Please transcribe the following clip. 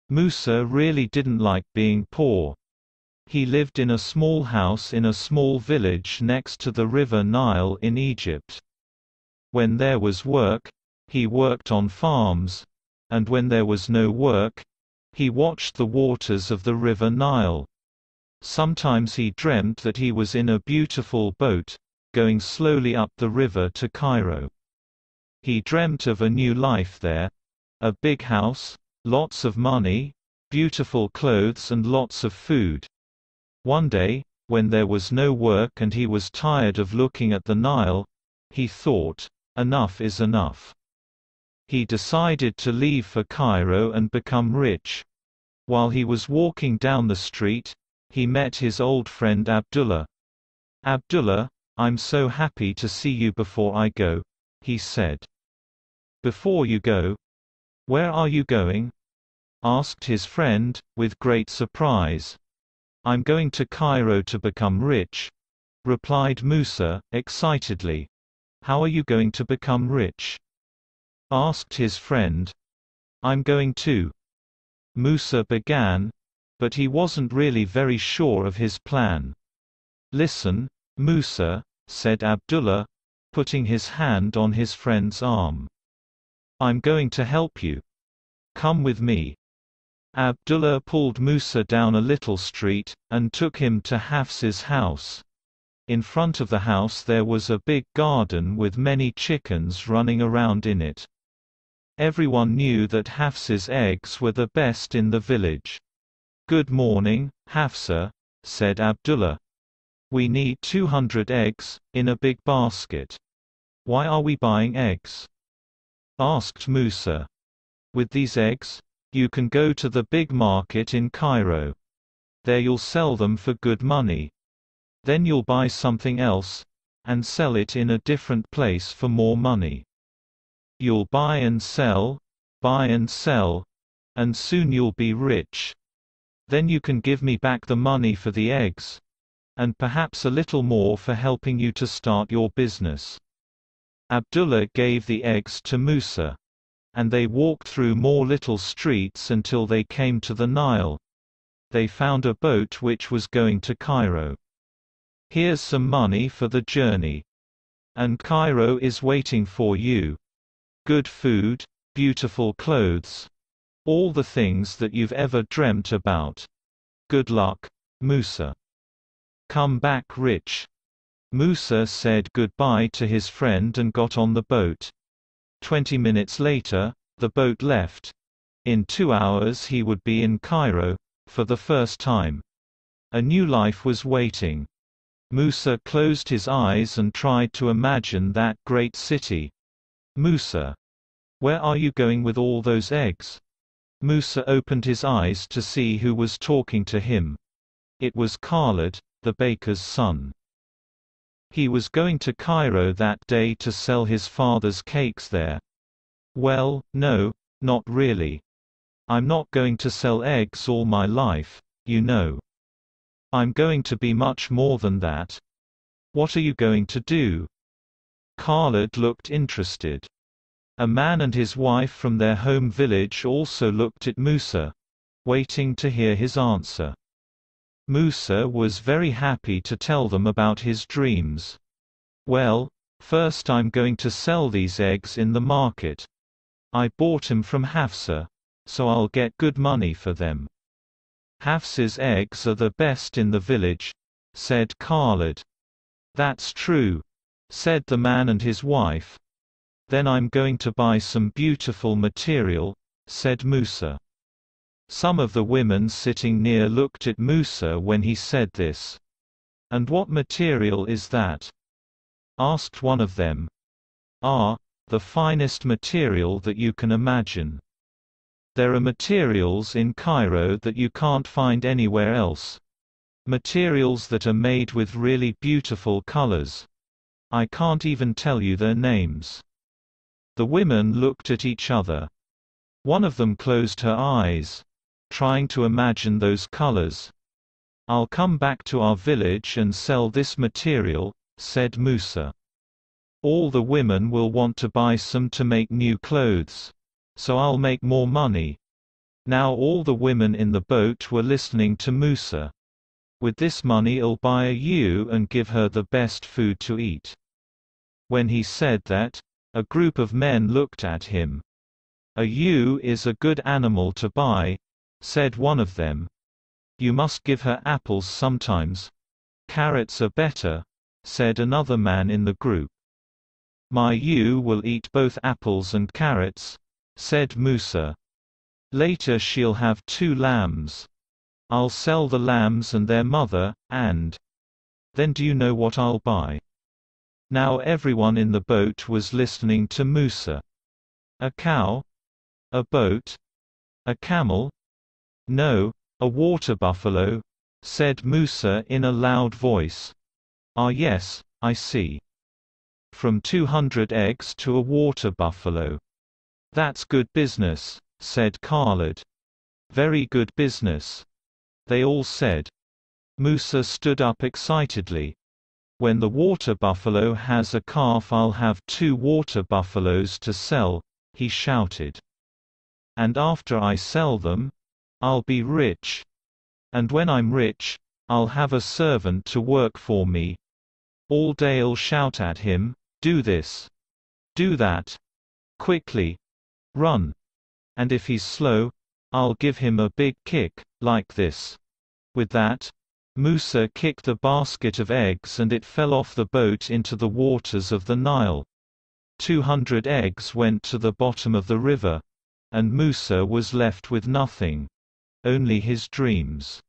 Musa really didn't like being poor. He lived in a small house in a small village next to the river Nile in Egypt. When there was work, he worked on farms, and when there was no work, he watched the waters of the river Nile. Sometimes he dreamt that he was in a beautiful boat, going slowly up the river to Cairo. He dreamt of a new life there, a big house, lots of money, beautiful clothes and lots of food. One day, when there was no work and he was tired of looking at the Nile, he thought, enough is enough. He decided to leave for Cairo and become rich. While he was walking down the street, he met his old friend Abdullah. "Abdullah, I'm so happy to see you before I go," he said. "Before you go? Where are you going?" asked his friend, with great surprise. "I'm going to Cairo to become rich," replied Musa, excitedly. "How are you going to become rich?" asked his friend. "I'm going too," Musa began, but he wasn't really very sure of his plan. "Listen, Musa," said Abdullah, putting his hand on his friend's arm. "I'm going to help you. Come with me." Abdullah pulled Musa down a little street, and took him to Hafs's house. In front of the house there was a big garden with many chickens running around in it. Everyone knew that Hafs's eggs were the best in the village. "Good morning, Hafsa," said Abdullah. "We need 200 eggs, in a big basket." "Why are we buying eggs?" asked Musa. "With these eggs, you can go to the big market in Cairo. There you'll sell them for good money. Then you'll buy something else, and sell it in a different place for more money. You'll buy and sell, and soon you'll be rich. Then you can give me back the money for the eggs, and perhaps a little more for helping you to start your business." Abdullah gave the eggs to Musa. And they walked through more little streets until they came to the Nile. They found a boat which was going to Cairo. "Here's some money for the journey. And Cairo is waiting for you. Good food, beautiful clothes. All the things that you've ever dreamt about. Good luck, Musa. Come back rich." Musa said goodbye to his friend and got on the boat. 20 minutes later, the boat left. In 2 hours he would be in Cairo, for the first time. A new life was waiting. Musa closed his eyes and tried to imagine that great city. "Musa, where are you going with all those eggs?" Musa opened his eyes to see who was talking to him. It was Khalid, the baker's son. He was going to Cairo that day to sell his father's cakes there. "Well, no, not really. I'm not going to sell eggs all my life, you know. I'm going to be much more than that." "What are you going to do?" Khalid looked interested. A man and his wife from their home village also looked at Musa, waiting to hear his answer. Musa was very happy to tell them about his dreams. "Well, first I'm going to sell these eggs in the market. I bought 'em from Hafsa, so I'll get good money for them." "Hafsa's eggs are the best in the village," said Khalid. "That's true," said the man and his wife. "Then I'm going to buy some beautiful material," said Musa. Some of the women sitting near looked at Musa when he said this. "And what material is that?" asked one of them. "Ah, the finest material that you can imagine. There are materials in Cairo that you can't find anywhere else. Materials that are made with really beautiful colors. I can't even tell you their names." The women looked at each other. One of them closed her eyes, trying to imagine those colors. "I'll come back to our village and sell this material," said Musa. "All the women will want to buy some to make new clothes. So I'll make more money." Now all the women in the boat were listening to Musa. With this money I'll buy a ewe and give her the best food to eat. When he said that, a group of men looked at him. A ewe is a good animal to buy, said one of them. You must give her apples sometimes. Carrots are better, said another man in the group. My ewe will eat both apples and carrots, said Musa. Later she'll have 2 lambs. I'll sell the lambs and their mother, and then do you know what I'll buy? Now everyone in the boat was listening to Musa. A cow? A boat? A camel? No, a water buffalo, said Musa in a loud voice. Ah yes, I see. From 200 eggs to a water buffalo. That's good business, said Khalid. Very good business, they all said. Musa stood up excitedly. When the water buffalo has a calf I'll have 2 water buffaloes to sell, he shouted. And after I sell them, I'll be rich. And when I'm rich, I'll have a servant to work for me. All day I'll shout at him, do this. Do that. Quickly. Run. And if he's slow, I'll give him a big kick, like this. With that, Musa kicked the basket of eggs and it fell off the boat into the waters of the Nile. 200 eggs went to the bottom of the river, and Musa was left with nothing. Only his dreams.